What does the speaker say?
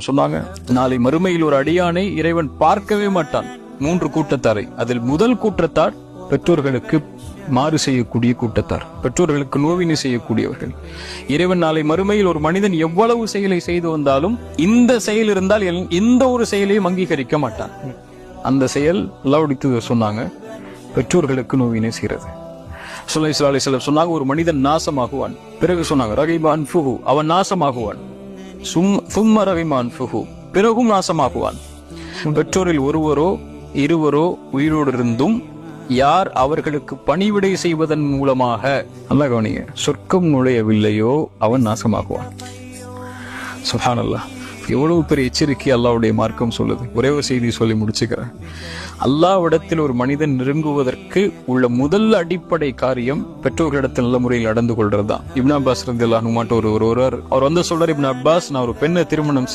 சொன்னாங்க, நாளை மறுமையில் ஒரு அடியானை இறைவன் பார்க்கவே மாட்டான். 3 கூட்டத்தாரை. அதில் முதல் கூட்டத்தார் பெற்றோர்களுக்கு மாறு செய்யக்கூடிய கூட்டத்தார், பெற்றோர்களுக்கு நோவினை செய்யக்கூடியவர்கள். இறைவன் நாளை மறுமையில் ஒரு மனிதன் எவ்வளவு செயலை செய்து வந்தாலும் இந்த செயல் இருந்தால் எந்த ஒரு செயலையும் அங்கீகரிக்க மாட்டான். அந்த செயல் அல்லாஹ்வுடைய சொன்னாங்க, பெற்றோர்களுக்கு நோவினை செய்கிறது. ஸல்லல்லாஹு அலைஹி வஸல்லம் சொன்னாங்க, ஒரு மனிதன் நாசமாகுவான். பிறகு சொன்னாங்க, ரகிபான் ஃபுஹு, அவன் நாசமாகுவான். சும்ம ரகிமான் ஃபுஹு, பிறகும் நாசமாகுவான். பெற்றோரில் ஒருவரோ இருவரோ உயிரோடு இருந்தும் யார் அவர்களுக்கு பணிவிடை செய்வதன் மூலமாக அல்லாஹ் கவனிங்க சொர்க்கம் நுழையவில்லையோ அவன் நாசமாகுவான். சுப்ஹானல்லாஹ், எவ்வளவு பெரிய எச்சரிக்கை அல்லாஹ்வுடைய மார்க்கம் சொல்லுது. ஒரே ஒரு செய்தி சொல்லி முடிச்சுக்கிறேன். அல்லாஹ்விடத்தில் ஒரு மனிதன் நெருங்குவதற்கு உள்ள முதல் அடிப்படை காரியம் பெற்றோர்களிடத்தில் நல்ல முறையில் நடந்து கொள்றதுதான். இப்னு அப்பாஸ் ரலியல்லாஹு அன்ஹு ஒருவர் அவர் வந்து சொல்றார், இப்னு அப்பாஸ், நான் ஒரு பெண்ணை திருமணம்